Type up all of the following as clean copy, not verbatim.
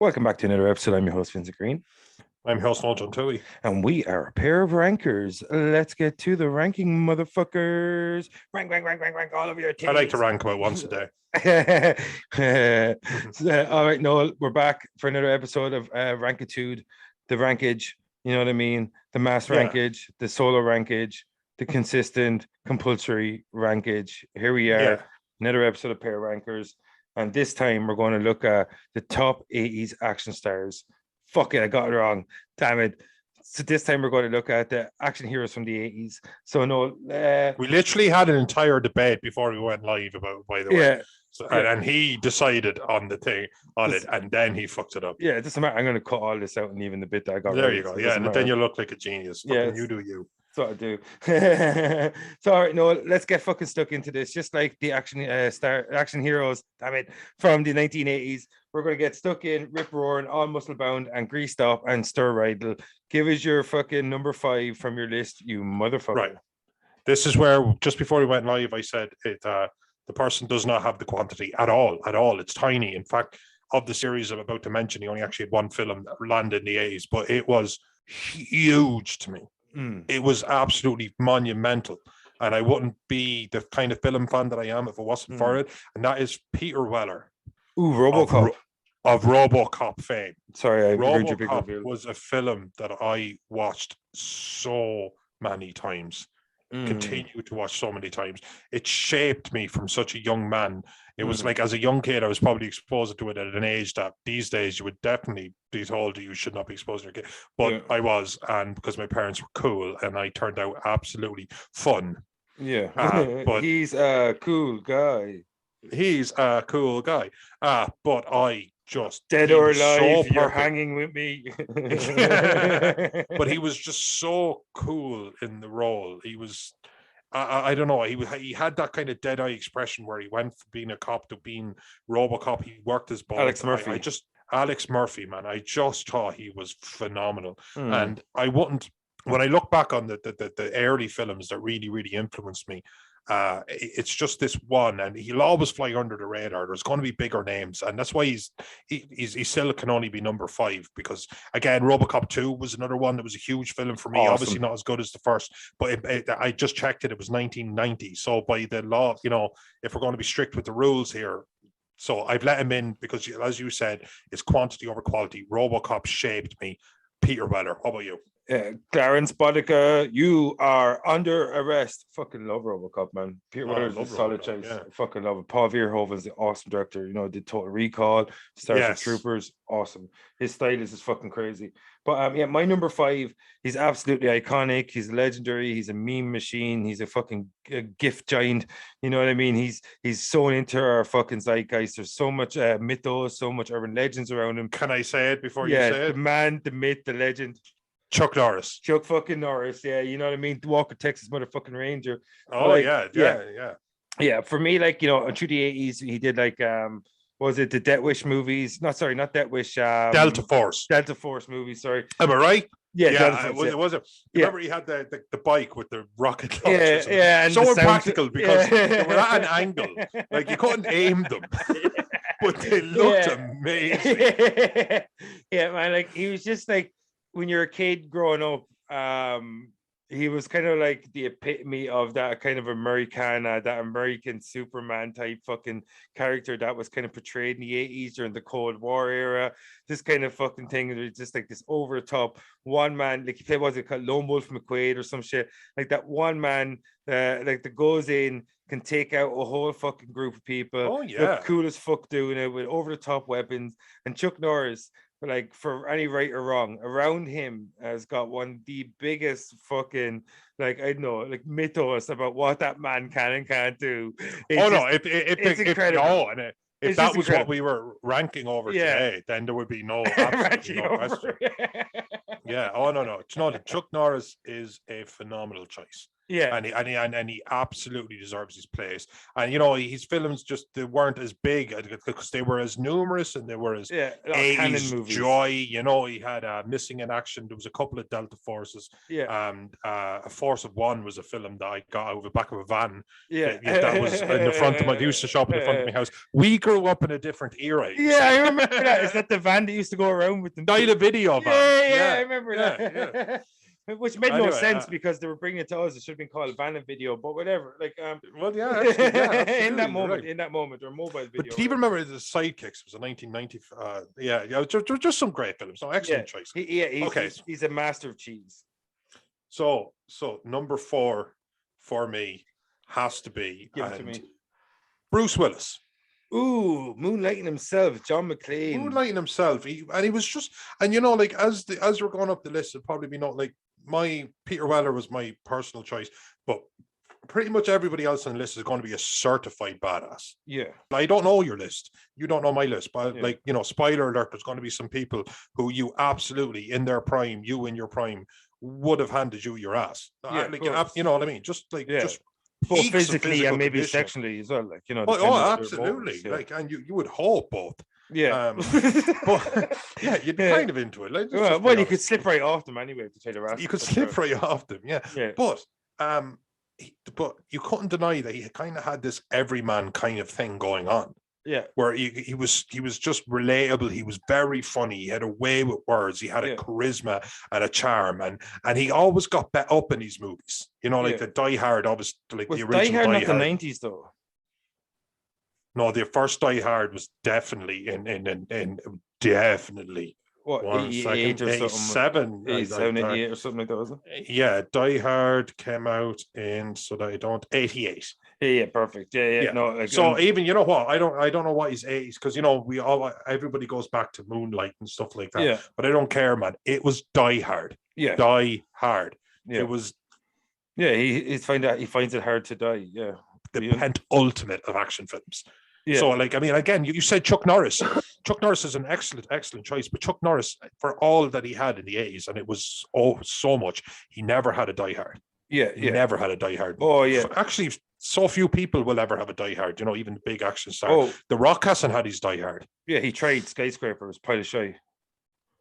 Welcome back to another episode. I'm your host, Vincent Green, I'm host Noel Tui. and we are a pair of rankers. Let's get to the ranking, motherfuckers. Rank all of your I like titties. to rank about once a day. All right, Noel, we're back for another episode of Rankitude, the rankage, you know what I mean? The mass Yeah. rankage, the solo rankage, the consistent, compulsory rankage. Here we are, Yeah. another episode of Pair of Rankers. And this time we're going to look at the top 80s action stars. Fuck it, I got it wrong. Damn it. So this time we're going to look at the action heroes from the 80s. So no, We literally had an entire debate before we went live about, by the way. yeah. So, Yeah. and he decided on the thing on it, and then he fucked it up. Yeah, it doesn't matter. I'm going to cut all this out and even the bit that I got There right. you go. So Yeah, and matter. then you look like a genius. Yeah, Fucking you do you. That's what I do. So all right, no, let's get fucking stuck into this. Just like the action heroes, damn it, from the 1980s. We're gonna get stuck in, rip roaring, all muscle bound and greased up and stir riddle. Give us your fucking number 5 from your list, you motherfucker. Right. This is where just before we went live, I said it. The person does not have the quantity at all. At all, it's tiny. In fact, of the series I'm about to mention, he only actually had one film that landed in the 80s, but it was huge to me. It was absolutely monumental, and I wouldn't be the kind of film fan that I am if it wasn't for it. And that is Peter Weller. Ooh, Robocop of Robocop fame. Sorry, I Robocop was a film that I watched so many times. Continue to watch so many times. It shaped me from such a young man. It was like, as a young kid, I was probably exposed to it at an age that these days you would definitely be told you should not be exposed to your kid. But I was, and because my parents were cool, and I turned out absolutely fun. Yeah, but he's a cool guy. He's a cool guy. But I just dead or alive, so you're hanging with me. But he was just so cool in the role. He was, I don't know, he had that kind of dead eye expression where he went from being a cop to being Robocop. He worked his both. Alex Murphy. Alex Murphy, man. I just thought he was phenomenal. And I wouldn't, when I look back on the early films that really, really influenced me, it's just this one, and he'll always fly under the radar. There's going to be bigger names, and that's why he still can only be number 5, because again, Robocop 2 was another one that was a huge film for me. Awesome. Obviously not as good as the first, but I just checked it. It was 1990, so by the law, if we're going to be strict with the rules here. So I've let him in because, as you said, it's quantity over quality. Robocop shaped me. Peter Weller, how about you? Clarence Boddicker, you are under arrest. Fucking love Robocop, man. Peter Weller's a solid choice. Yeah. Fucking love it. Paul Verhoeven's the awesome director. Did Total Recall, Starship Troopers. Awesome. His style is just fucking crazy. But my number 5, he's absolutely iconic. He's legendary. He's a meme machine. He's a fucking gift giant. You know what I mean? He's sewn into our fucking zeitgeist. There's so much mythos, so much urban legends around him. Can I say it before you say it? The man, the myth, the legend. Chuck Norris. Chuck fucking Norris, yeah. You know what I mean? Walker, Texas motherfucking Ranger. Oh, yeah. Yeah, for me, through the 80s, he did was it the Death Wish movies? No, sorry, not Death Wish. Delta Force. Delta Force movies, sorry. Am I right? Yeah, it was it. Remember he had the bike with the rocket launchers. And so impractical because they were at an angle. Like you couldn't aim them. But they looked amazing. Yeah, man, he was just when you're a kid growing up, he was kind of like the epitome of that kind of Americana, that American Superman type fucking character that was kind of portrayed in the 80s during the Cold War era. This kind of fucking thing, was just this over the top one man, he played, was it called Lone Wolf McQuaid or some shit, that one man that goes in, can take out a whole fucking group of people. Oh yeah, look cool as fuck doing it with over the top weapons. And Chuck Norris, for any right or wrong, around him has got one of the biggest fucking I don't know, mythos about what that man can and can't do. It's incredible. If that was incredible. What we were ranking over today, then there would be no question. Yeah. Oh no. Chuck Norris is a phenomenal choice. Yeah. And he absolutely deserves his place. And you know, his films just they weren't as big because they were as numerous and they were as canon 80s movies. joy. You know, he had Missing in Action. There was a couple of Delta Forces. Yeah. A Force of One was a film that I got out of the back of a van. Yeah. That was in the front of my. Used to shop in the front of my house. We grew up in a different era. Yeah, I remember that. Is that the van that used to go around with them? Dial a video van. Yeah, I remember that. Which made no sense because they were bringing it to us. It should have been called van and video, but whatever. Like, well, yeah, absolutely, in that moment, or mobile video. But do you remember the Sidekicks? It was a 1990. Just some great films. No, excellent choice. He's a master of cheese. So number 4 for me has to be Bruce Willis. Ooh, moonlighting himself, John McClane. Moonlighting himself. He was just, and you know, like as we're going up the list, it'll probably be not like my Peter Weller was my personal choice, but pretty much everybody else on the list is going to be a certified badass. Yeah. I don't know your list. You don't know my list, but like, you know, spoiler alert, there's going to be some people who you absolutely in their prime, you in your prime, would have handed you your ass. Yeah, like, you know what I mean? Just like, just both physically and maybe sexually as well, like, you know. Absolutely. Moves, like, and you would hope both. Yeah. But yeah, you'd be kind of into it. Like, well, you could slip right off them anyway to take the rest. You could slip right off them, yeah. But you couldn't deny that he kind of had this everyman kind of thing going on. Yeah. Where he was just relatable. He was very funny. He had a way with words. He had a charisma and a charm, and he always got bet up in these movies. You know, like the Die Hard, obviously, like the original Die Hard. Not the 90s though. No, the first Die Hard was definitely in definitely. What, 88 or 87, 88 or something like that, wasn't it? Yeah, Die Hard came out in 88. Yeah, perfect. Yeah. No, like, so even, you know what? I don't know what his age, because you know everybody goes back to Moonlight and stuff like that. Yeah. But I don't care, man. It was Die Hard. Yeah. Die Hard. Yeah. It was. Yeah, he finds it hard to die. Yeah. The penultimate of action films. Yeah. So, like, I mean, again, you said Chuck Norris. Chuck Norris is an excellent choice, but Chuck Norris, for all that he had in the 80s, and it was so much, he never had a Die Hard. Yeah, he never had a Die Hard. Oh, yeah. Actually, so few people will ever have a Die Hard, you know, even the big action star. The Rock hasn't had his Die Hard. Yeah, he tried Skyscraper, was pile of shy.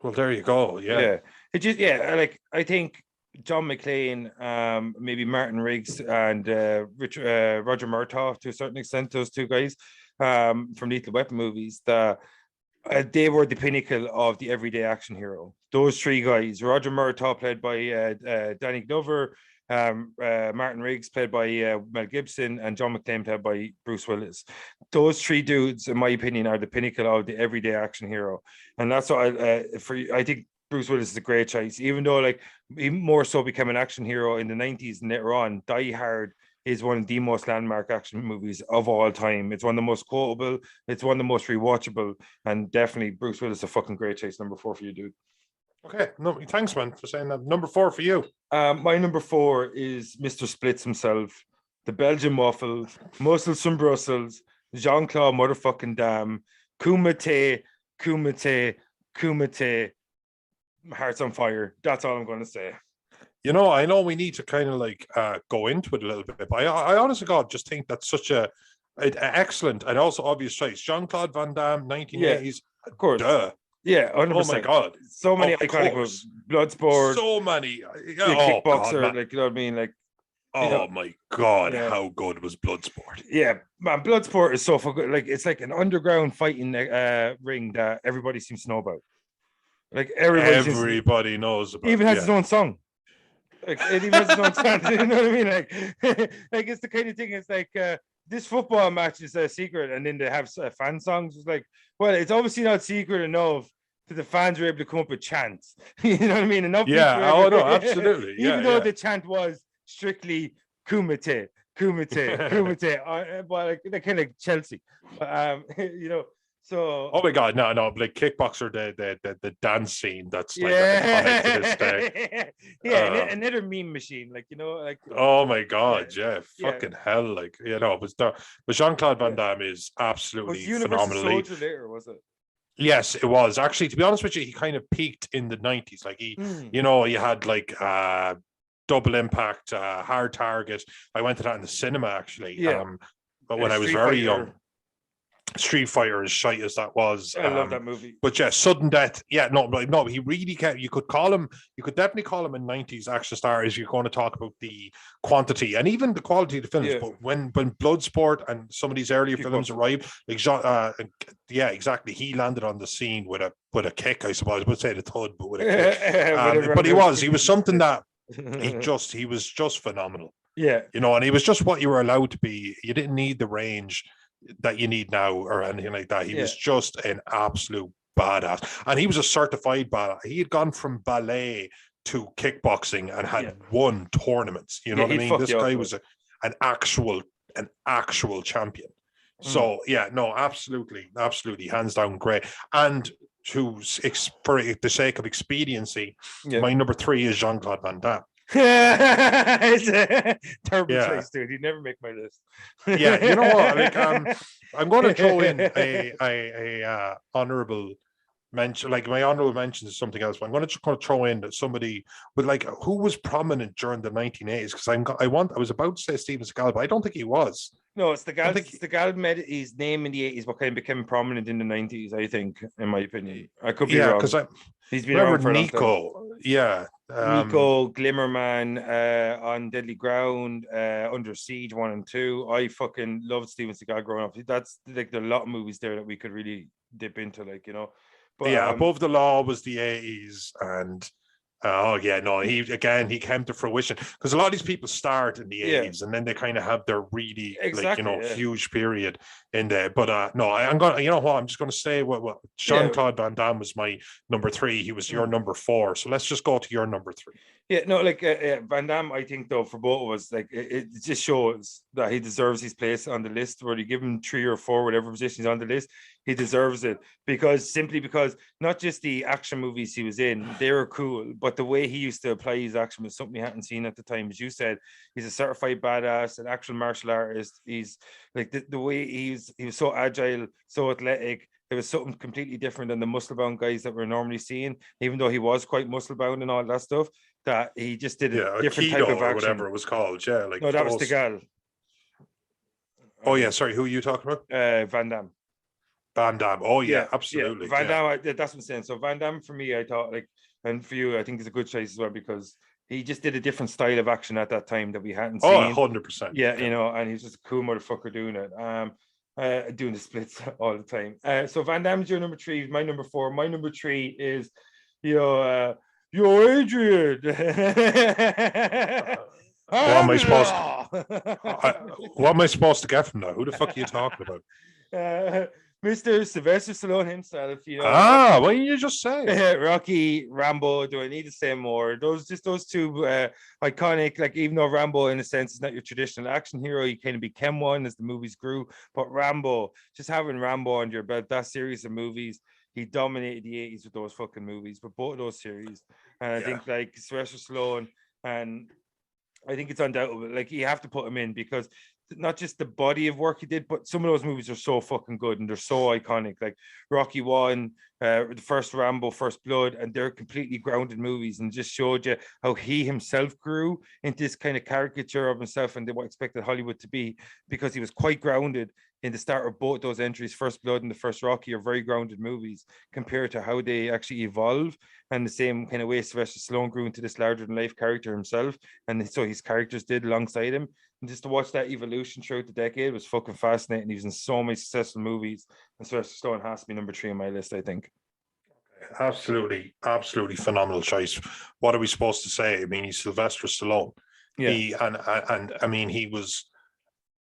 Well, there you go. Yeah. It just, like, I think John McClane, maybe Martin Riggs, and Roger Murtaugh to a certain extent, those two guys from Lethal Weapon movies, they were the pinnacle of the everyday action hero. Those three guys, Roger Murtaugh, played by Danny Glover, Martin Riggs, played by Mel Gibson, and John McClane, played by Bruce Willis. Those three dudes, in my opinion, are the pinnacle of the everyday action hero, and that's what I think Bruce Willis is a great choice, even though like he more so became an action hero in the 90s and later on. Die Hard is one of the most landmark action movies of all time. It's one of the most quotable, it's one of the most rewatchable, and definitely Bruce Willis is a fucking great choice. Number 4 for you, dude. Okay, no, thanks, man, for saying that. Number 4 for you. My number 4 is Mr. Splits himself, the Belgian waffle, muscles from Brussels, JeanClaude motherfucking Damme, Kumite, hearts on fire. That's all I'm going to say. You know, I know we need to kind of like go into it a little bit, but I honestly, God, just think that's such an excellent and also obvious choice. JeanClaude Van Damme, 1980s. Yeah, of course. Duh. Yeah, 100%. Oh my God. So many iconic movies. Bloodsport. So many. Kickboxer, God, like, you know what I mean? Like, my God, how good was Bloodsport? Yeah, man, Bloodsport is so fucking, like, it's like an underground fighting ring that everybody seems to know about. Like, everybody knows about. Even has its own song. Like, it even has its own song. You know what I mean? Like it's the kind of thing. It's like this football match is a secret, and then they have fan songs. It's like, well, it's obviously not secret enough that the fans are able to come up with chants. You know what I mean? Enough. Yeah. Oh no, absolutely. Even though the chant was strictly Kumite, but like they're kind of like Chelsea. You know. So, oh my God, no, like Kickboxer, the dance scene that's like iconic to this day. Another meme machine, like, you know, like. Oh my God, fucking hell, like, you know, but JeanClaude Van Damme is absolutely phenomenally. Was Soldier later, was it? Yes, it was actually. To be honest with you, he kind of peaked in the 90s. Like you know, you had like Double Impact, Hard Target. I went to that in the cinema actually. Yeah. But when I was very young. Street Fighter, as shite as that was, I love that movie. But yeah, sudden death. Yeah, no, he really can't. You could definitely call him a '90s action star. As you're going to talk about the quantity and even the quality of the films. Yeah. But when Bloodsport and some of these earlier films arrived, like yeah, exactly, he landed on the scene with a kick. I suppose I would say the thud, but with a kick. But he was something that he was just phenomenal. Yeah, and he was just what you were allowed to be. You didn't need the range that you need now or anything like that. He was just an absolute badass, and he was a certified badass. He had gone from ballet to kickboxing and had won tournaments. You know what I mean? This guy was an actual champion. So absolutely, hands down, great. And for the sake of expediency, my number 3 is JeanClaude Van Damme. It's a terrible choice, dude. He'd never make my list. Yeah, you know what? Like, I'm going to throw in a honorable mention. Like my honorable mention is something else. But I'm going to throw in that somebody with like who was prominent during the 1980s. Because I was about to say Steven Seagal, but I don't think he was. No, Seagal made his name in the 80s, but kind of became prominent in the 90s. I think, in my opinion, I could be wrong. Because he's been around for a long time. Yeah. Nico, Glimmerman, On Deadly Ground, Under Siege 1 and 2. I fucking loved Steven Seagal growing up. That's like there are a lot of movies there that we could really dip into, like, But, Above the Law was the 80s, and he came to fruition because a lot of these people start in the 80s and then they kind of have their really huge period in there. But I'm just gonna say what JeanClaude Van Damme was my number 3. He was your number 4. So let's just go to your number 3. Van Damme, I think though for both of us, like it just shows that he deserves his place on the list. Whether you give him 3 or 4, whatever position he's on the list, he deserves it because not just the action movies he was in, they were cool, but the way he used to apply his action was something we hadn't seen at the time. As you said, he's a certified badass, an actual martial artist. He's like the way he was so agile, so athletic. It was something completely different than the muscle-bound guys that we're normally seeing, even though he was quite muscle-bound and all that stuff, that he just did a different type of action. Or whatever it was called. Yeah, like no, that was Seagal. Oh, yeah, sorry, who are you talking about? Van Damme. Van Damme. Oh, yeah, absolutely. Van Damme, that's what I'm saying. So Van Damme, for me, I thought, like, and for you, I think it's a good choice as well because he just did a different style of action at that time that we hadn't seen. 100%. Yeah, and he's just a cool motherfucker doing it. Doing the splits all the time. So Van Damme's your number 3, my number 4. My number 3 is, Adrian. What am I supposed to get from that? Who the fuck are you talking about? Mr. Sylvester Stallone himself, what did you just say? Rocky, Rambo. Do I need to say more? Those 2 iconic. Like, even though Rambo, in a sense, is not your traditional action hero, he kind of became one as the movies grew. But Rambo, just having Rambo under your belt, that series of movies, he dominated the 80s with those fucking movies. But both of those series, and I think like Sylvester Stallone, and I think it's undoubtable. Like, you have to put him in because not just the body of work he did, but some of those movies are so fucking good and they're so iconic. Like Rocky 1, the first Rambo, First Blood, and they're completely grounded movies and just showed you how he himself grew into this kind of caricature of himself and what expected Hollywood to be, because he was quite grounded in the start of both those entries. First Blood and the first Rocky are very grounded movies compared to how they actually evolve, and the same kind of way Sylvester Stallone grew into this larger than life character himself, and so his characters did alongside him. And just to watch that evolution throughout the decade was fucking fascinating. He was in so many successful movies, and Sylvester Stallone has to be number 3 on my list, I think. Absolutely phenomenal choice. What are we supposed to say? I mean, he's Sylvester Stallone. Yeah.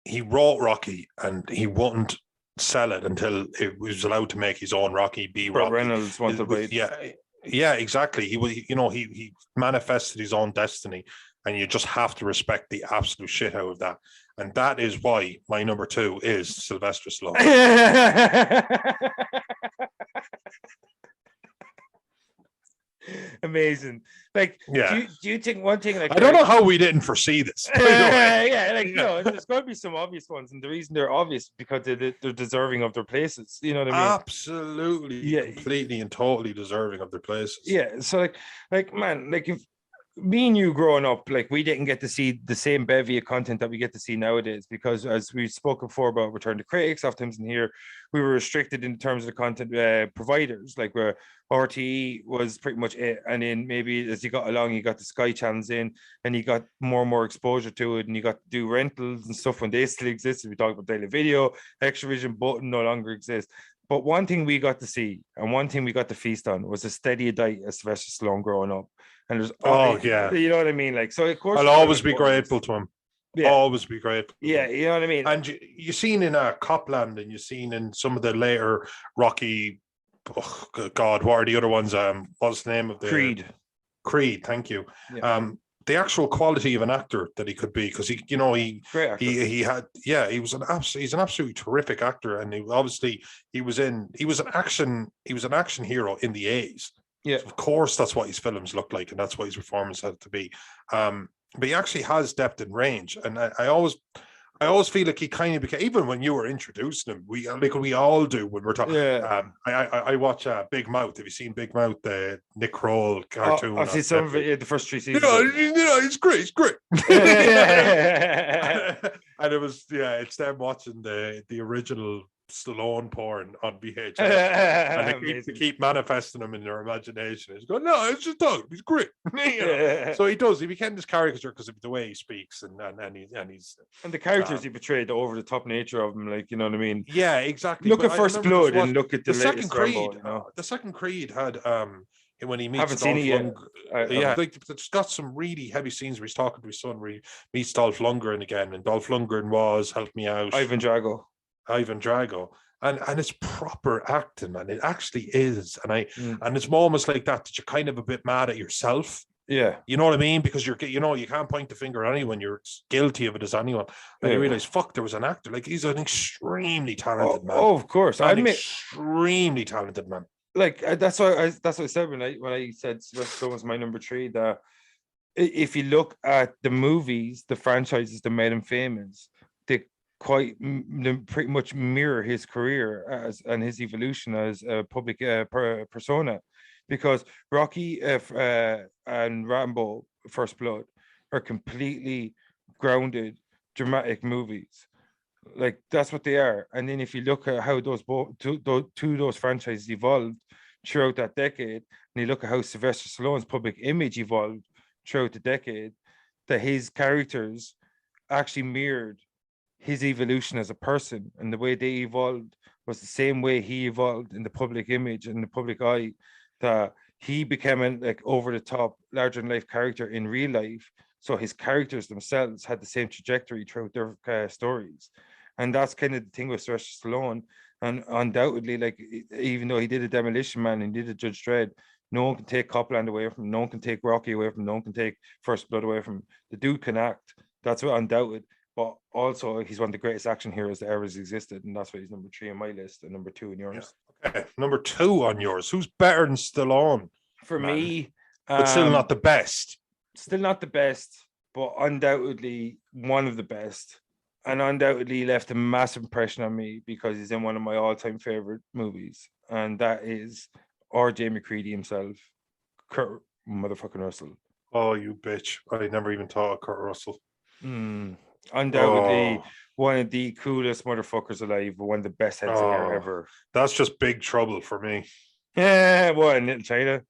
He wrote Rocky and he wouldn't sell it until it was allowed to make his own Rocky B. Rocky. Reynolds wanted to Yeah, exactly. He manifested his own destiny, and you just have to respect the absolute shit out of that. And that is why my number 2 is Sylvester Stallone. Amazing. Like, do you think one thing? Like, I don't know how we didn't foresee this. There's got to be some obvious ones, and the reason they're obvious because they're deserving of their places. You know what I mean? Absolutely, completely and totally deserving of their places. Yeah. So, like, man, like if me and you growing up, like we didn't get to see the same bevy of content that we get to see nowadays, because as we spoke before about return to critics, oftentimes in here we were restricted in terms of the content providers, like where RTE was pretty much it, and then maybe as you got along, you got the Sky channels in, and you got more and more exposure to it, and you got to do rentals and stuff when they still existed. We talked about daily video, Extravision button no longer exists. But one thing we got to see and one thing we got to feast on was a steady diet of Sylvester Stallone growing up. And there's you know what I mean? Like, so of course I'll always be grateful to him. Yeah. Always be grateful. Yeah, you know what I mean? And you seen in Copland, and you seen in some of the later Rocky, oh God, what are the other ones? What's the name of the Creed, thank you. Yeah. The actual quality of an actor that he could be, because he was an absolutely terrific actor, and he was an action hero in the A's. Yeah, so of course that's what his films look like, and that's what his performance had to be. But he actually has depth and range, and I always feel like he kind of became, even when you were introducing him, we all do when we're talking. Yeah. I watch Big Mouth. Have you seen Big Mouth, the Nick Kroll cartoon? I've seen some of it, the first 3 seasons. It's great. And it was, it's them watching the original Stallone porn on VHS, and they keep manifesting him in their imagination. He's going, no, it's just Doug. He's great. So he became this caricature because of the way he speaks, and the characters he portrayed, the over the top nature of him, like, you know what I mean? Yeah, exactly. Look at First Blood and look at the second Creed. Rambo, you know? The second Creed had when he meets haven't seen it yet. Like it's got some really heavy scenes where he's talking to his son, where he meets Dolph Lundgren again, and Dolph Lundgren was, help me out, Ivan Drago, and it's proper acting, man. It actually is, and it's almost like that you're kind of a bit mad at yourself. Yeah, you know what I mean, because you can't point the finger at anyone. You're guilty of it as anyone, and you realize, fuck, there was an actor. Like, he's an extremely talented man. Oh, of course, I admit, extremely talented man. Like, that's what I said when I said Sylvester Stallone was my number 3. That if you look at the movies, the franchises that made him famous, they pretty much mirror his career and his evolution as a public persona, because Rocky and Rambo First Blood are completely grounded, dramatic movies. Like, that's what they are. And then if you look at how those franchises evolved throughout that decade, and you look at how Sylvester Stallone's public image evolved throughout the decade, that his characters actually mirrored his evolution as a person, and the way they evolved was the same way he evolved in the public image and the public eye, that he became an over the top, larger than life character in real life. So his characters themselves had the same trajectory throughout their stories. And that's kind of the thing with Sylvester Stallone. And undoubtedly, like, even though he did a Demolition Man and did a Judge Dredd, no one can take Copland away from him. No one can take Rocky away from him. No one can take First Blood away from him. The dude can act. That's what undoubted. But also, he's one of the greatest action heroes that ever has existed. And that's why he's number 3 on my list and number 2 in yours. Yeah. Okay, number 2 on yours. Who's better than Stallone? For me. But still not the best. Still not the best, but undoubtedly one of the best. And undoubtedly left a massive impression on me because he's in one of my all-time favorite movies, and that is R.J. McCready himself, Kurt motherfucking Russell. Oh, you bitch! I never even thought of Kurt Russell. Undoubtedly one of the coolest motherfuckers alive, but one of the best heads of hair ever. That's just Big Trouble for me. Yeah, what, in Little China?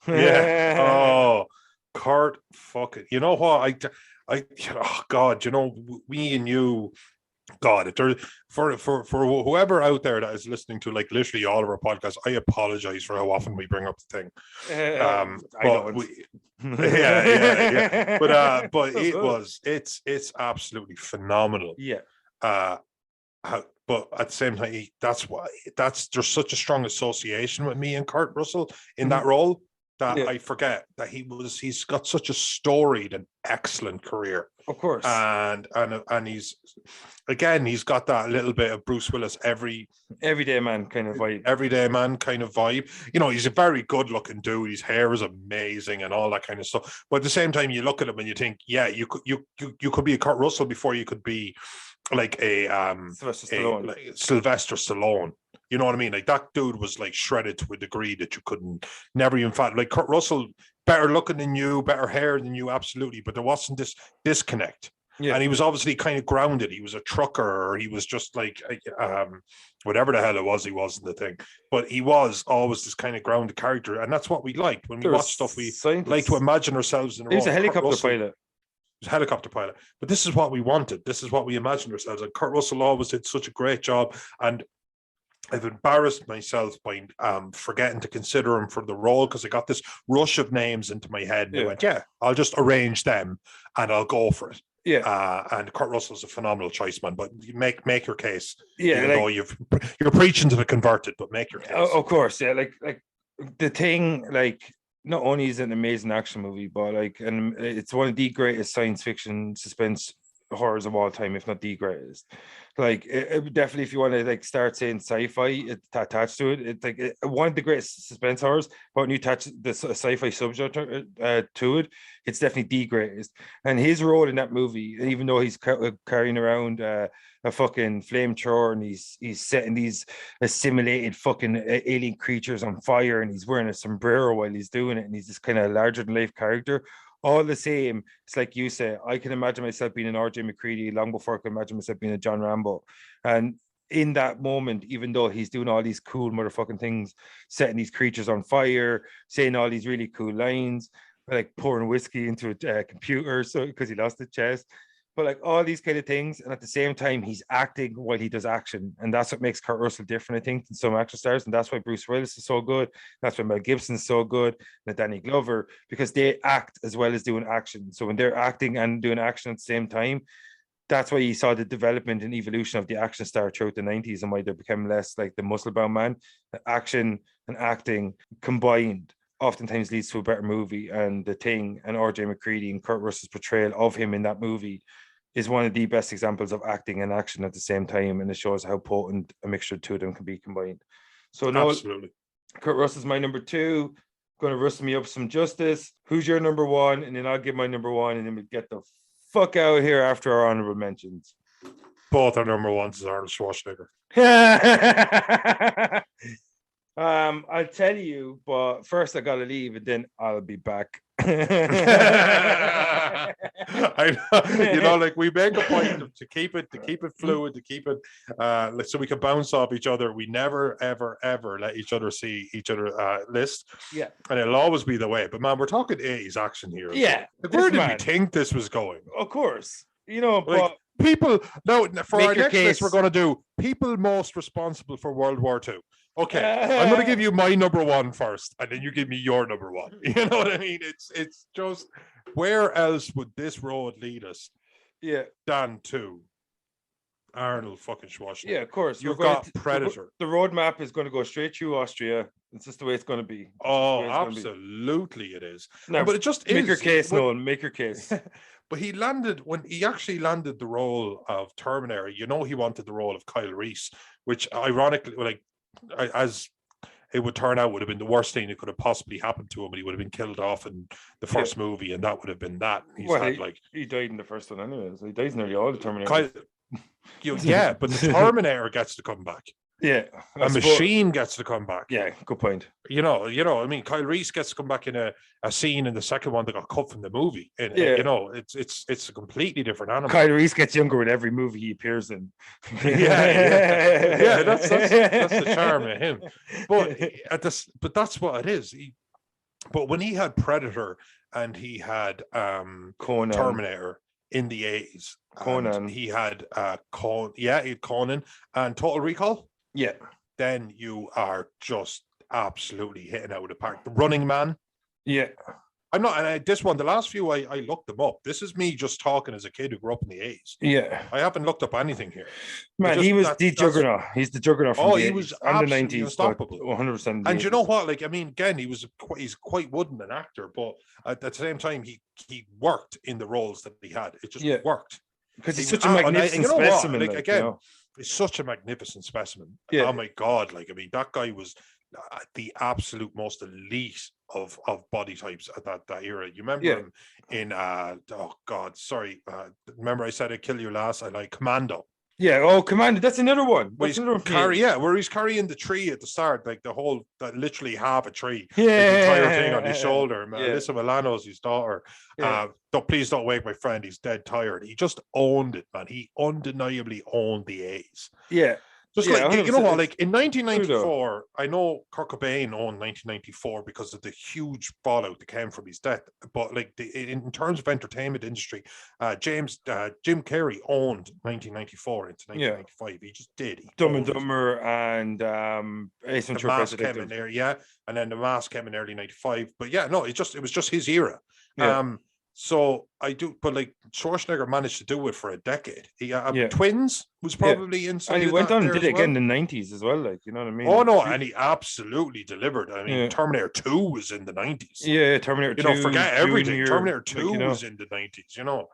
Yeah. Oh, Kurt, fuck it. You know what? Oh God, me and you, God, for whoever out there that is listening to like literally all of our podcasts, I apologize for how often we bring up the thing. But it's absolutely phenomenal. Yeah. But at the same time, there's such a strong association with me and Kurt Russell in that role. That I forget that he's got such a storied and excellent career. Of course. And he's got that little bit of Bruce Willis everyday man kind of vibe. Everyday man kind of vibe. He's a very good looking dude. His hair is amazing and all that kind of stuff. But at the same time, you look at him and you think, yeah, you could be a Kurt Russell before you could be like a Sylvester Stallone. You know what I mean? Like, that dude was like shredded to a degree that you couldn't never even find. Like, Kurt Russell better looking than you, better hair than you, absolutely. But there wasn't this disconnect. Yeah. And he was obviously kind of grounded. He was a trucker, or he was just like whatever the hell it was, he wasn't the thing. But he was always this kind of grounded character. And that's what we liked. When we watch stuff, we like to imagine ourselves in the role. He was a helicopter pilot. He was a helicopter pilot. But this is what we wanted. This is what we imagined ourselves. And Kurt Russell always did such a great job. And I've embarrassed myself by forgetting to consider him for the role, because I got this rush of names into my head. And I went, I'll just arrange them and I'll go for it. Yeah. And Kurt Russell's a phenomenal choice, man. But you make your case. Yeah. Even though you're preaching to the converted, but make your case. Of course, yeah. Like the thing, like, not only is it an amazing action movie, but like, and it's one of the greatest science fiction suspense horrors of all time, if not the greatest. Like, it definitely, if you want to like start saying sci-fi attached to it, it's like one of the greatest suspense horrors. But when you attach the sci-fi subject to it, it's definitely the greatest. And his role in that movie, even though he's carrying around a fucking flamethrower, and he's setting these assimilated fucking alien creatures on fire, and he's wearing a sombrero while he's doing it, and he's this kind of larger than life character. All the same, it's like you say, I can imagine myself being an RJ McCready long before I can imagine myself being a John Rambo. And in that moment, even though he's doing all these cool motherfucking things, setting these creatures on fire, saying all these really cool lines, like pouring whiskey into a computer so because he lost the chest, but like all these kind of things, and at the same time he's acting while he does action, and that's what makes Kurt Russell different, I think, than some action stars, and that's why Bruce Willis is so good. That's why Mel Gibson is so good, and Danny Glover, because they act as well as doing action. So when they're acting and doing action at the same time, that's why you saw the development and evolution of the action star throughout the 90s, and why they became less like the muscle-bound man. Action and acting combined oftentimes leads to a better movie, and The Thing and RJ McCready and Kurt Russell's portrayal of him in that movie is one of the best examples of acting and action at the same time, and it shows how potent a mixture of two of them can be combined. So no, absolutely. Kurt Russell's my number two. Going to rustle me up some justice. Who's your number one? And then I'll give my number one, and then we'll get the fuck out of here after our honorable mentions. Both our number ones is Arnold Schwarzenegger. I'll tell you, but first I gotta leave, and then I'll be back. I know, like we make a point to keep it fluid, to keep it so we can bounce off each other. We never ever let each other see each other list. Yeah, and it'll always be the way. But man, we're talking 80s action here. Yeah, like, where did we think this was going? Of course, you know, like, but people. No, for our next case. list, we're going to do people most responsible for World War II. Okay, I'm going to give you my number one first, and then you give me your number one. You know what I mean? It's just, where else would this road lead us? Yeah, than to Arnold fucking Schwarzenegger. Yeah, of course. You've got Predator. The roadmap is going to go straight through Austria. It's just the way it's going to be. Oh, absolutely, it is. No, but it just make is. your case, Nolan. Make your case. But when he actually landed the role of Terminator, you know, he wanted the role of Kyle Reese, which ironically, like, as it would turn out, would have been the worst thing that could have possibly happened to him. He would have been killed off in the first movie, and that would have been that. He died in the first one anyway. So he dies nearly all the Terminators. Yeah, but the Terminator gets to come back. Yeah, a machine gets to come back. Yeah, good point. You know. I mean, Kyle Reese gets to come back in a scene in the second one that got cut from the movie. And you know, it's a completely different animal. Kyle Reese gets younger with every movie he appears in. yeah. That's the charm of him. But that's what it is. But when he had Predator and he had Conan. Terminator in the 80s, Conan, he had he had Conan and Total Recall. Yeah. Then you are just absolutely hitting out of the park. The Running Man. Yeah. I'm not, and this one, the last few, I looked them up. This is me just talking as a kid who grew up in the 80s. Yeah. I haven't looked up anything here. Man, he was the juggernaut. He's the juggernaut from the 80s. He was and the 90s. Unstoppable. 100%. And you know what? Like, I mean, again, he's quite wooden an actor, but at the same time, he worked in the roles that he had. It just worked. Because he's such a magnificent specimen. Like, again, he's such a magnificent specimen. Yeah. Oh my God. Like, I mean, that guy was the absolute most elite of body types at that era. You remember him in remember I said I'd kill you last? I like Commando. Yeah. Oh, Commander. That's another one. Where That's he's another one. For me. where he's carrying the tree at the start, like that literally half a tree, like the entire thing on his Yeah. shoulder. Yeah. Alyssa Milano's his daughter. Yeah. Please don't wake my friend. He's dead tired. He just owned it, man. He undeniably owned the A's. Yeah. Just Yeah. like, you know 100%. what, like in True though. 1994, I know Kurt Cobain owned 1994 because of the huge fallout that came from his death. But like in terms of entertainment industry, Jim Carrey owned 1994 into Yeah. 1995. He just did. He Dumb and owned it. Dumber and Ace The Ventura: Mask Pet came in Detective. there, yeah, and then the Mask came in early '95. But yeah, no, it was just his era. Yeah. So I do, but like Schwarzenegger managed to do it for a decade. He Yeah. Twins was probably inside, And he of went that on and there did it as well. again in the 90s as well. Like, you know what I mean? Oh Like, no, and he absolutely delivered. I mean, Yeah. Terminator 2 was in the 90s. Yeah, Terminator 2. You know, forget everything. Junior, Terminator 2 like, you know. was in the 90s, you know.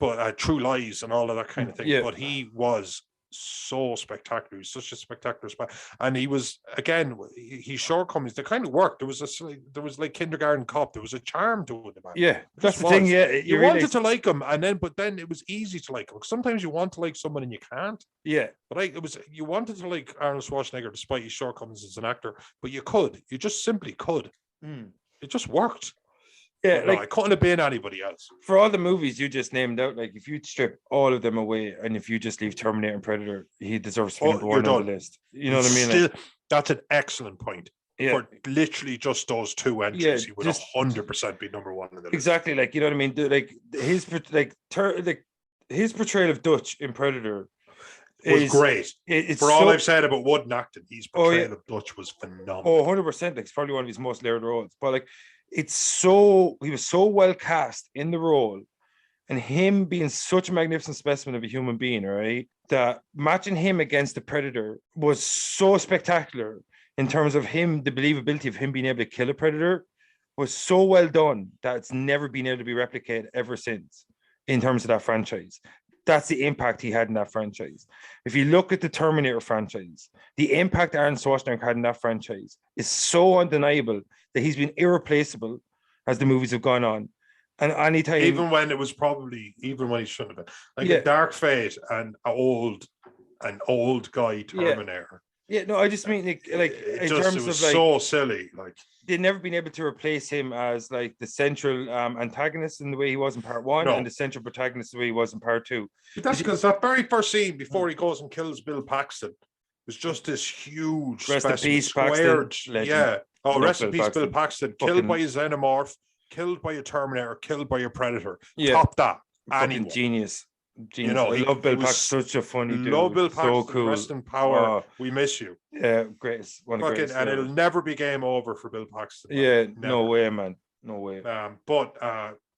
But True Lies and all of that kind of thing. Yeah. But he was so spectacular. He was such a spectacular and he was, again, his shortcomings, they kind of worked. There was like Kindergarten Cop. There was a charm to it, man. Yeah, that's the thing. Yeah, you wanted to like him, but then it was easy to like him. Sometimes you want to like someone and you can't. Yeah, but you wanted to like Arnold Schwarzenegger despite his shortcomings as an actor, but you just simply could. It just worked. Yeah, like I couldn't have been anybody else. For all the movies you just named out, like if you strip all of them away and if you just leave Terminator and Predator, he deserves to be number one on the list. You know what I mean? Still, that's an excellent point. Yeah. For literally just those two entries, he would 100% be number one on the list. Exactly, like, you know what I mean? Like his portrayal of Dutch in Predator was great. For all I've said about Wooden acting, his portrayal of Dutch was phenomenal. Oh, 100%. Like, it's probably one of his most layered roles. But like, he was so well cast in the role, and him being such a magnificent specimen of a human being, right? That matching him against the Predator was so spectacular in terms of him, the believability of him being able to kill a Predator was so well done that it's never been able to be replicated ever since in terms of that franchise. That's the impact he had in that franchise. If you look at the Terminator franchise, the impact Arnold Schwarzenegger had in that franchise is so undeniable that he's been irreplaceable as the movies have gone on. And anytime, even when he shouldn't have been, like a Dark Fate and an old guy Terminator. Yeah, no, I just mean like in terms of like, so silly. Like, they've never been able to replace him as like the central antagonist in the way he was in part one, and the central protagonist the way he was in part two. But that's because that very first scene before he goes and kills Bill Paxton was just this huge rest in peace, squared, Paxton, yeah. Oh, rest in peace, Bill Paxton. Killed by a xenomorph, killed by a Terminator, killed by a Predator. Yeah. Top that. Fucking genius. You know, I love Bill Paxton. Such a funny dude. Love Bill Paxton. So cool. Rest in power. We miss you. Yeah, great. One of the and it'll never be game over for Bill Paxton. Yeah, no way, man. No way.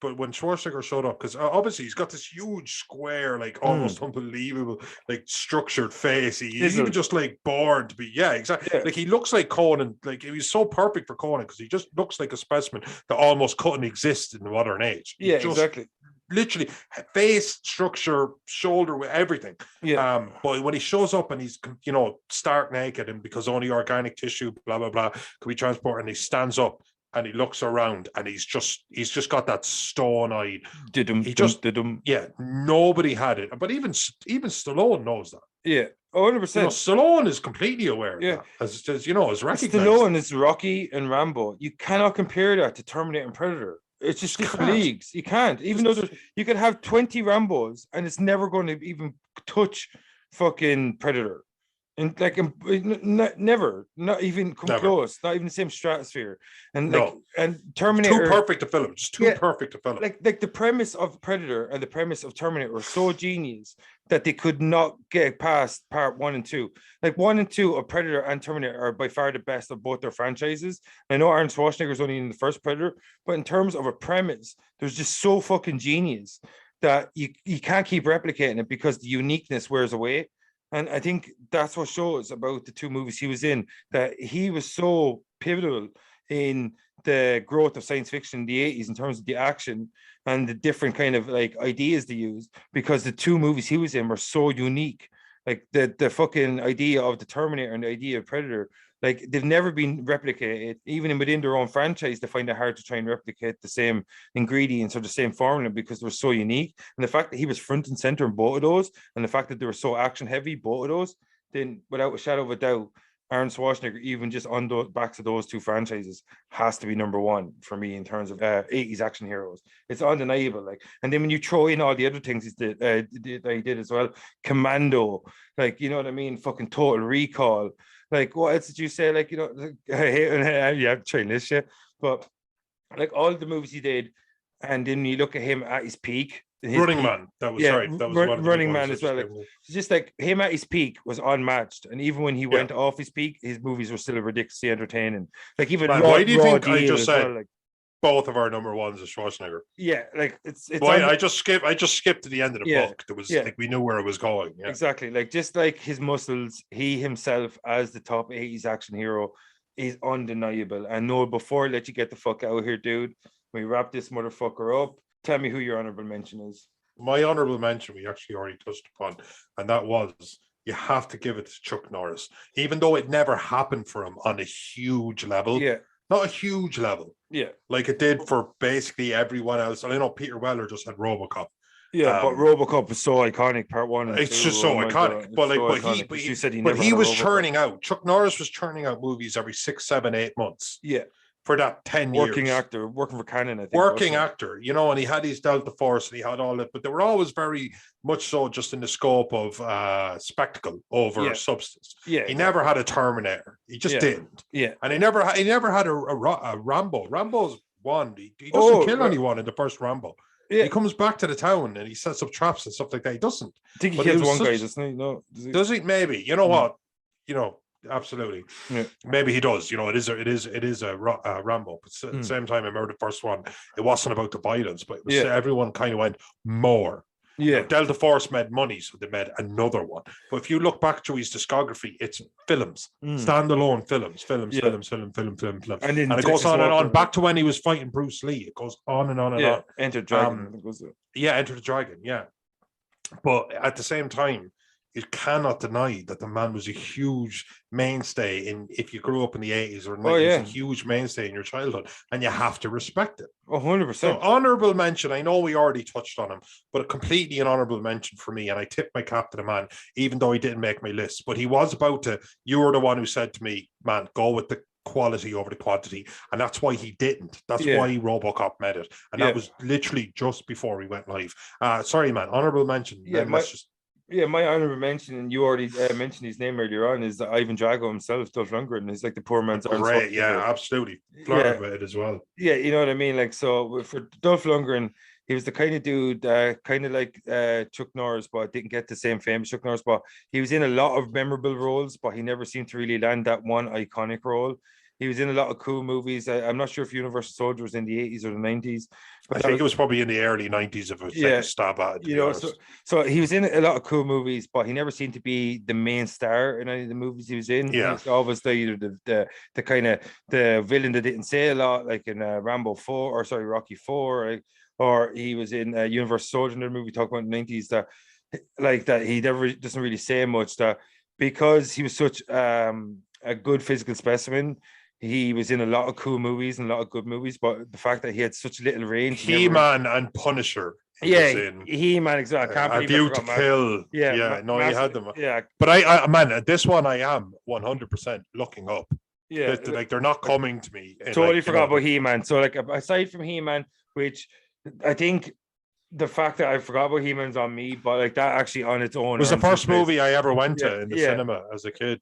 But when Schwarzenegger showed up, because obviously he's got this huge square, like almost unbelievable, like structured face. He's even just like born to be, exactly. Yeah. Like he looks like Conan. Like he was so perfect for Conan because he just looks like a specimen that almost couldn't exist in the modern age. Yeah, exactly. Literally face structure, shoulder, everything. Yeah. But when he shows up and he's, you know, stark naked, and because only organic tissue, blah blah blah, can be transported, and he stands up and he looks around and he's just got that stone-eyed. Nobody had it. But even Stallone knows that. Yeah. 100%. You know, Stallone is completely aware of that. As you know, as recognized. Stallone is Rocky and Rambo. You cannot compare that to Terminator and Predator. It's just different leagues. You can't. Even though you could have 20 Rambos and it's never going to even touch fucking Predator. And like never, not even come close, not even the same stratosphere. And and Terminator, too perfect a film, just too perfect a film. Like the premise of Predator and the premise of Terminator were so genius that they could not get past part 1 and 2. Like 1 and 2 of Predator and Terminator are by far the best of both their franchises. I know Arnold Schwarzenegger is only in the first Predator, but in terms of a premise, there's just so fucking genius that you can't keep replicating it because the uniqueness wears away. And I think that's what shows about the two movies he was in, that he was so pivotal in the growth of science fiction in the 80s in terms of the action and the different kind of like ideas they used, because the two movies he was in were so unique. Like the fucking idea of the Terminator and the idea of Predator Like they've never been replicated. Even within their own franchise, they find it hard to try and replicate the same ingredients or the same formula because they're so unique. And the fact that he was front and center in both of those, and the fact that they were so action heavy, both of those, then without a shadow of a doubt, Arnold Schwarzenegger, even just on the backs of those two franchises, has to be number one for me in terms of 80s action heroes. It's undeniable. Like, and then when you throw in all the other things he did as well, Commando, like, you know what I mean, fucking Total Recall. Like, what else did you say? Like, you know, yeah, I'm trying this shit, but like all the movies he did, and then you look at him at his peak. Running Man. That was right. That was one of the Running Man as well. Like, it's just like him at his peak was unmatched, and even when he went off his peak, his movies were still ridiculously entertaining. Like even why do you think I just said well, like, both of our number ones is Schwarzenegger? Yeah, like it's. Why I just skipped to the end of the book. There was like we knew where it was going. Yeah. Exactly. Like just like his muscles, he himself as the top 80s action hero is undeniable. And no, before I let you get the fuck out of here, dude, we wrap this motherfucker up. Tell me who your honorable mention is. My honorable mention we actually already touched upon, and that was you have to give it to Chuck Norris, even though it never happened for him on a huge level. Yeah. Not a huge level. Yeah. Like it did for basically everyone else. And I know Peter Weller just had Robocop. Yeah, but Robocop was so iconic, part one. It's just so iconic. But like, but he was churning out. Chuck Norris was churning out movies every 6, 7, 8 months. Yeah. For that 10 years. Working actor, working for Canon, I think. Working actor, you know, and he had his Delta Force and he had all that, but they were always very much so just in the scope of spectacle over substance. Yeah. He never had a Terminator. He just didn't. Yeah. And he never had a Rambo. Rambo's one. He doesn't kill anyone in the first Rambo. Yeah. He comes back to the town and he sets up traps and stuff like that. He doesn't. I think he kills one guy, doesn't he? No. Does he? Maybe. You know what? You know, absolutely. Yeah. Maybe he does. You know, it is a Rambo. But at the same time, I remember the first one. It wasn't about the violence, but it was, everyone kind of went more. Yeah, you know, Delta Force made money, so they made another one. But if you look back to his discography, it's films, standalone films, film, and it goes on and on. Back to when he was fighting Bruce Lee, it goes on and on and on. Enter Dragon. Enter the Dragon. Yeah, but at the same time, you cannot deny that the man was a huge mainstay if you grew up in the 80s or 90s, a huge mainstay in your childhood, and you have to respect it. 100%. So honorable mention, I know we already touched on him, but completely an honorable mention for me, and I tip my cap to the man, even though he didn't make my list, but he was about to. You were the one who said to me, man, go with the quality over the quantity, and that's why he didn't. That's why Robocop made it, and that was literally just before we went live. Sorry, man, honorable mention. My honorable mention, and you already mentioned his name earlier on, is Ivan Drago himself, Dolph Lundgren. He's like the poor man's Arnold Schwarzenegger. Yeah, absolutely. Flirted with it as well. Yeah, you know what I mean? Like, so for Dolph Lundgren, he was the kind of dude, kind of like Chuck Norris, but didn't get the same fame as Chuck Norris. But he was in a lot of memorable roles, but he never seemed to really land that one iconic role. He was in a lot of cool movies. I'm not sure if Universal Soldier was in the 80s or the 90s. But I think it was probably in the early 90s if I take a stab at it. You know, so he was in a lot of cool movies, but he never seemed to be the main star in any of the movies he was in. Yeah. He was always either the kind of the villain that didn't say a lot, like in Rambo 4, or sorry, Rocky 4, or he was in Universal Soldier, another movie talking about the 90s, that he never doesn't really say much, that because he was such a good physical specimen. He was in a lot of cool movies and a lot of good movies, but the fact that he had such little range. He-Man and Punisher. He-Man, exactly. A View to Kill. He had them. Yeah. But I man, this one I am 100% looking up. Yeah. Like they're not coming to me. Totally forgot about He-Man. So like aside from He-Man, which I think the fact that I forgot about He-Man's on me, but like that actually on its own. It was the first movie I ever went to in the cinema as a kid,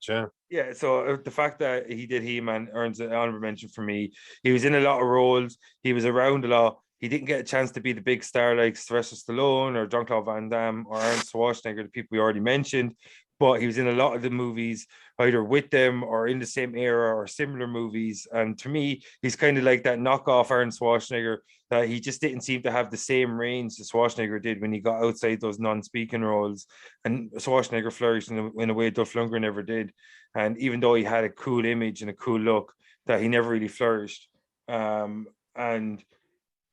Yeah, so the fact that he did He-Man earns an honorable mention for me. He was in a lot of roles. He was around a lot. He didn't get a chance to be the big star like Sylvester Stallone or JeanClaude Van Damme or Arnold Schwarzenegger, the people we already mentioned. But he was in a lot of the movies, either with them or in the same era or similar movies. And to me, he's kind of like that knockoff Arnold Schwarzenegger, that he just didn't seem to have the same range that Schwarzenegger did when he got outside those non-speaking roles. And Schwarzenegger flourished in a way Dolph Lundgren never did. And even though he had a cool image and a cool look, that he never really flourished. And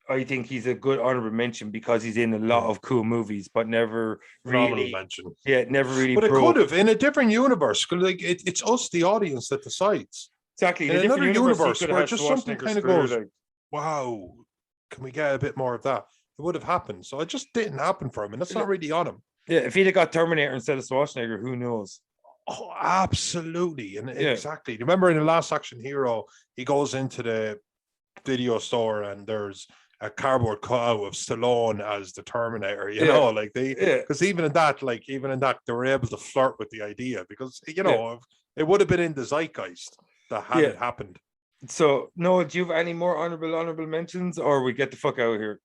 I think he's a good honorable mention because he's in a lot of cool movies, but never Phenomenal really, mention. never really But it broke. could have in a different universe. Like it's us, the audience, that decides. Exactly. In another universe he could where have just something Schwarzenegger kind of screwed, goes, like, wow, can we get a bit more of that? It would have happened. So it just didn't happen for him. And that's not really on him. yeah, if he'd have got Terminator instead of Schwarzenegger, who knows? Oh, absolutely. And Yeah. exactly. Remember in The Last Action Hero, he goes into the video store and there's a cardboard cutout of Stallone as the Terminator, you know, like because even in that, they were able to flirt with the idea because, you know, it would have been in the zeitgeist that had it happened. So, Noah, do you have any more honorable mentions, or we get the fuck out of here?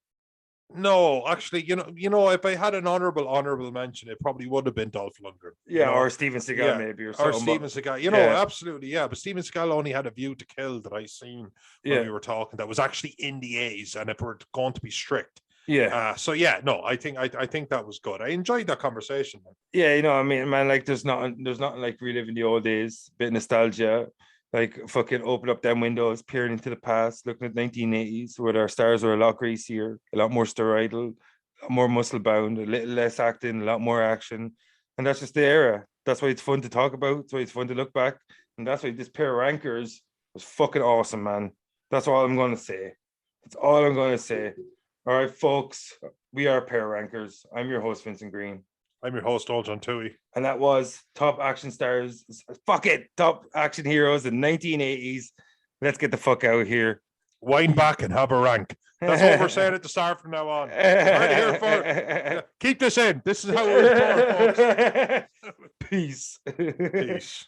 No, actually, you know, if I had an honorable mention, it probably would have been Dolph Lundgren. Yeah, or Steven Seagal, maybe, or Steven Seagal. You know, absolutely, yeah. But Steven Seagal only had A View to Kill that I seen when we were talking. That was actually in the A's, and if we're going to be strict, so yeah, no, I think that was good. I enjoyed that conversation. Man. Yeah, you know, I mean, man, like there's nothing like reliving the old days, bit of nostalgia. Like fucking open up them windows, peering into the past, looking at 1980s where our stars were a lot greasier, a lot more steroidal, a lot more muscle bound, a little less acting, a lot more action. And that's just the era. That's why it's fun to talk about. That's why it's fun to look back. And that's why this pair of rankers was fucking awesome, man. That's all I'm gonna say. That's all I'm gonna say. All right, folks. We are pair rankers. I'm your host, Vincent Green. I'm your host, John Tui. And that was top action stars. Fuck it. Top action heroes in 1980s. Let's get the fuck out of here. Wind back and have a rank. That's what we're saying at the start from now on. Here for keep this in. This is how we record, folks. Peace. Peace.